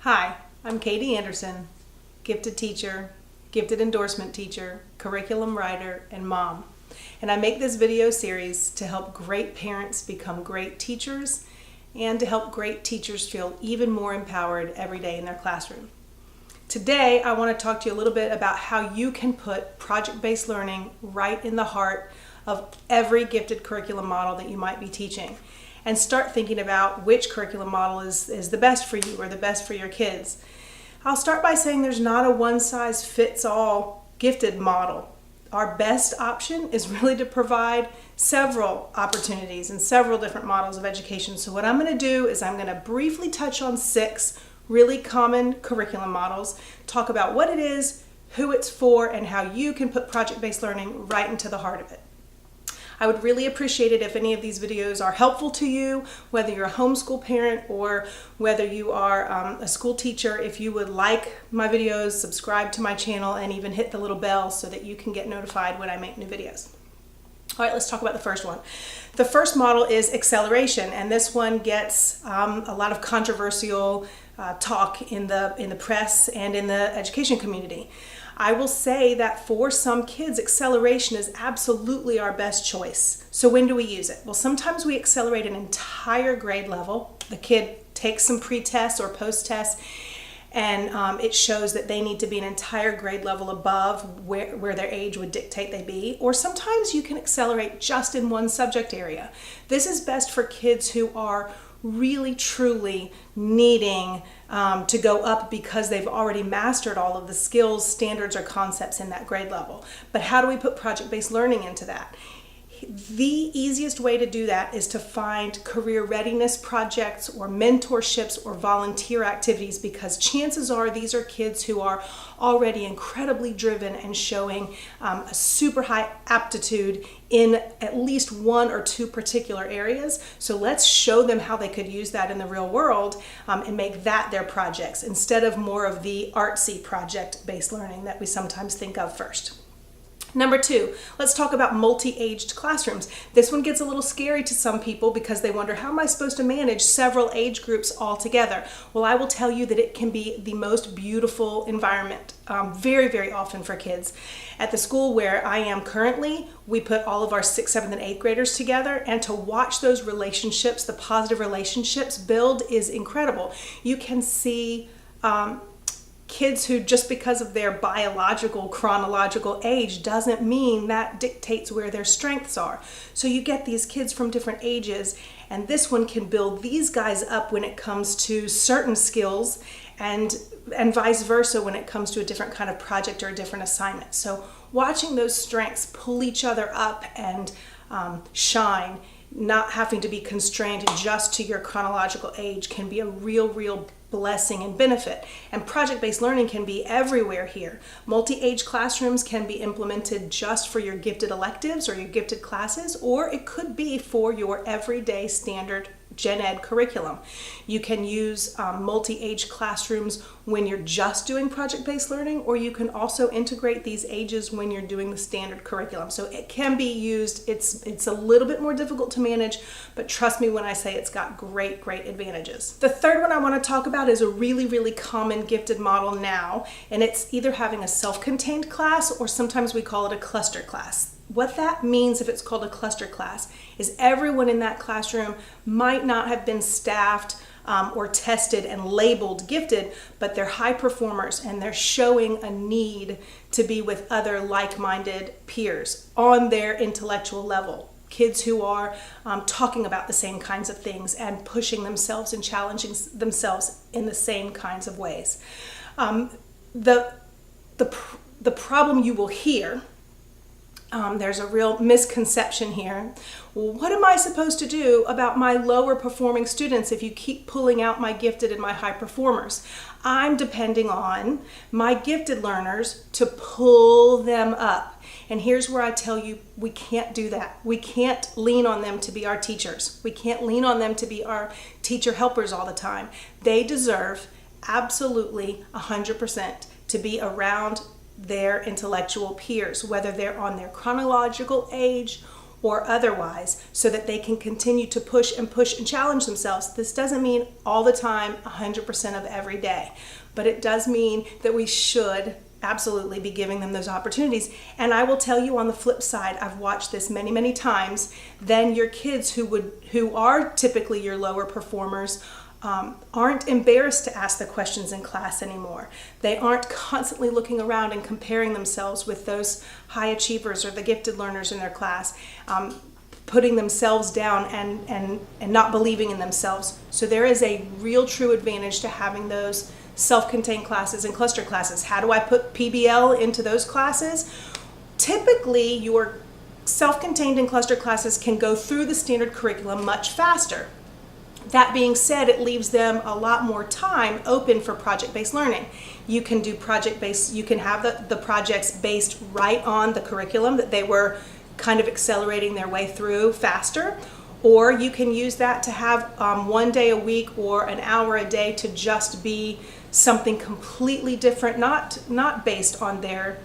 Hi, I'm Katie Anderson, gifted teacher, gifted endorsement teacher, curriculum writer, and mom. And I make this video series to help great parents become great teachers and to help great teachers feel even more empowered every day in their classroom. Today, I want to talk to you a little bit about how you can put project-based learning right in the heart of every gifted curriculum model that you might be teaching, and start thinking about which curriculum model is the best for you or the best for your kids. I'll start by saying there's not a one-size-fits-all gifted model. Our best option is really to provide several opportunities and several different models of education. So what I'm going to do is I'm going to briefly touch on 6 really common curriculum models, talk about what it is, who it's for, and how you can put project-based learning right into the heart of it. I would really appreciate it if any of these videos are helpful to you, whether you're a homeschool parent or whether you are a school teacher. If you would like my videos, subscribe to my channel, and even hit the little bell so that you can get notified when I make new videos. All right, let's talk about the first one. The first model is acceleration, and this one gets a lot of controversial talk in the press and in the education community. I will say that for some kids, acceleration is absolutely our best choice. So when do we use it? Well, sometimes we accelerate an entire grade level. The kid takes some pre-tests or post-tests, and it shows that they need to be an entire grade level above where their age would dictate they be. Or sometimes you can accelerate just in one subject area. This is best for kids who are really truly needing to go up because they've already mastered all of the skills, standards, or concepts in that grade level. But how do we put project-based learning into that? The easiest way to do that is to find career readiness projects or mentorships or volunteer activities, because chances are these are kids who are already incredibly driven and showing a super high aptitude in at least 1 or 2 particular areas. So let's show them how they could use that in the real world and make that their projects instead of more of the artsy project-based learning that we sometimes think of first. Number 2, let's talk about multi-aged classrooms. This one gets a little scary to some people because they wonder, how am I supposed to manage several age groups all together? Well, I will tell you that it can be the most beautiful environment, very, very often for kids. At the school where I am currently, we put all of our 6th, 7th, and 8th graders together, and to watch those relationships, the positive relationships build, is incredible. You can see kids who, just because of their biological, chronological age, doesn't mean that dictates where their strengths are. So you get these kids from different ages, and this one can build these guys up when it comes to certain skills, and vice versa when it comes to a different kind of project or a different assignment. So watching those strengths pull each other up and shine, not having to be constrained just to your chronological age, can be a real blessing and benefit. And project-based learning can be everywhere here. Multi-age classrooms can be implemented just for your gifted electives or your gifted classes, or it could be for your everyday standard gen ed curriculum. You can use multi-age classrooms when you're just doing project-based learning, or you can also integrate these ages when you're doing the standard curriculum. So it can be used. It's a little bit more difficult to manage, but trust me when I say it's got great advantages. The third one I want to talk about is a really common gifted model now, and it's either having a self-contained class, or sometimes we call it a cluster class. What that means, if it's called a cluster class, is everyone in that classroom might not have been staffed or tested and labeled gifted, but they're high performers and they're showing a need to be with other like-minded peers on their intellectual level. Kids who are talking about the same kinds of things and pushing themselves and challenging themselves in the same kinds of ways. The problem you will hear, there's a real misconception here. Well, what am I supposed to do about my lower performing students if you keep pulling out my gifted and my high performers? I'm depending on my gifted learners to pull them up. And here's where I tell you, we can't do that. We can't lean on them to be our teachers. We can't lean on them to be our teacher helpers all the time. They deserve absolutely 100% to be around their intellectual peers, whether they're on their chronological age or otherwise, so that they can continue to push and challenge themselves. This doesn't mean all the time, 100% of every day, but it does mean that we should absolutely be giving them those opportunities. And I will tell you on the flip side, I've watched this many, many times, then your kids who are typically your lower performers aren't embarrassed to ask the questions in class anymore. They aren't constantly looking around and comparing themselves with those high achievers or the gifted learners in their class, putting themselves down and not believing in themselves. So there is a real true advantage to having those self-contained classes and cluster classes. How do I put PBL into those classes? Typically, your self-contained and cluster classes can go through the standard curriculum much faster. That being said, it leaves them a lot more time open for project-based learning. You can do project-based, you can have the projects based right on the curriculum that they were kind of accelerating their way through faster, or you can use that to have 1 day a week or an hour a day to just be something completely different, not based on their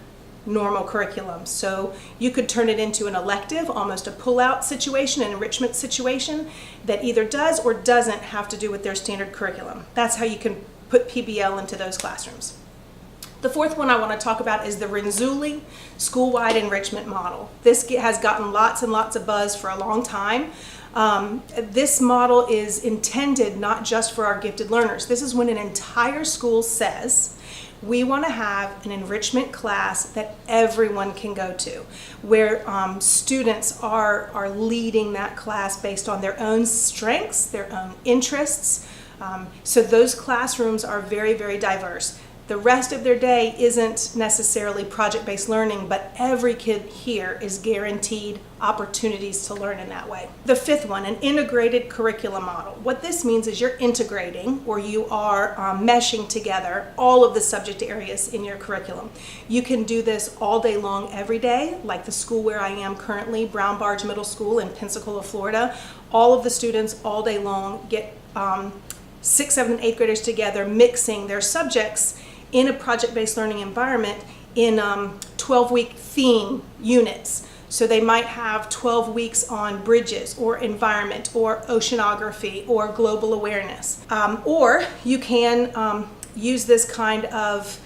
normal curriculum. So you could turn it into an elective, almost a pull-out situation, an enrichment situation that either does or doesn't have to do with their standard curriculum. That's how you can put PBL into those classrooms. The fourth one I want to talk about is the Renzulli Schoolwide Enrichment Model. This has gotten lots and lots of buzz for a long time. This model is intended not just for our gifted learners. This is when an entire school says, we want to have an enrichment class that everyone can go to, where students are leading that class based on their own strengths, their own interests. So those classrooms are very, very diverse. The rest of their day isn't necessarily project-based learning, but every kid here is guaranteed opportunities to learn in that way. The fifth one, an integrated curriculum model. What this means is you're integrating, or you are meshing together all of the subject areas in your curriculum. You can do this all day long, every day, like the school where I am currently, Brown Barge Middle School in Pensacola, Florida. All of the students all day long get 6th, 7th, and 8th graders together, mixing their subjects in a project-based learning environment in 12-week theme units. So they might have 12 weeks on bridges or environment or oceanography or global awareness. Or you can use this kind of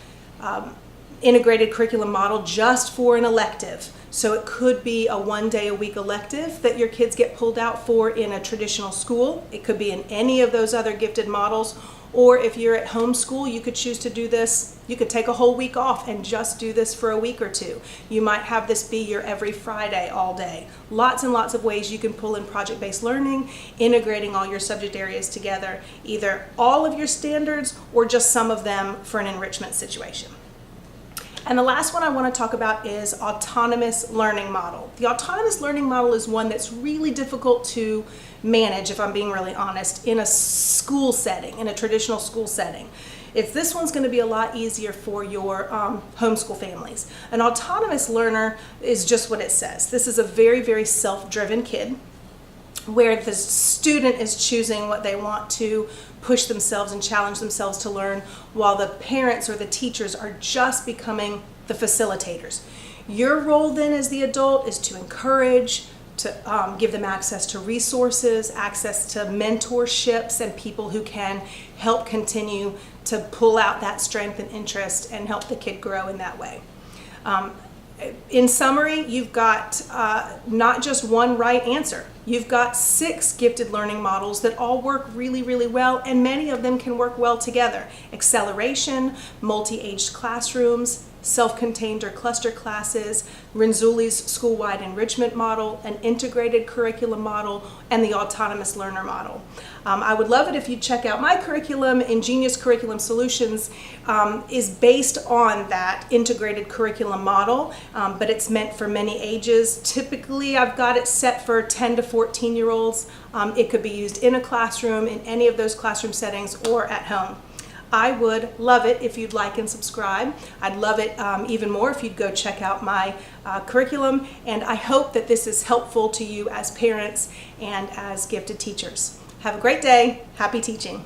integrated curriculum model just for an elective. So it could be a 1 day a week elective that your kids get pulled out for in a traditional school. It could be in any of those other gifted models. Or if you're at homeschool, you could choose to do this. You could take a whole week off and just do this for a week or two. You might have this be your every Friday all day. Lots and lots of ways you can pull in project-based learning, integrating all your subject areas together, either all of your standards or just some of them for an enrichment situation. And the last one I want to talk about is autonomous learning model. The autonomous learning model is one that's really difficult to manage, if I'm being really honest, in a school setting, in a traditional school setting. This one's going to be a lot easier for your homeschool families. An autonomous learner is just what it says. This is a very, very self-driven kid, where the student is choosing what they want to push themselves and challenge themselves to learn, while the parents or the teachers are just becoming the facilitators. Your role then as the adult is to encourage, to give them access to resources, access to mentorships and people who can help continue to pull out that strength and interest and help the kid grow in that way. In summary, you've got not just one right answer. You've got 6 gifted learning models that all work really, really well, and many of them can work well together. Acceleration, multi-aged classrooms, self-contained or cluster classes, Renzulli's school-wide enrichment model, an integrated curriculum model, and the autonomous learner model. I would love it if you'd check out my curriculum. Ingenious Curriculum Solutions is based on that integrated curriculum model, but it's meant for many ages. Typically, I've got it set for 10 to 14-year-olds. It could be used in a classroom, in any of those classroom settings, or at home. I would love it if you'd like and subscribe. I'd love it even more if you'd go check out my curriculum, and I hope that this is helpful to you as parents and as gifted teachers. Have a great day. Happy teaching.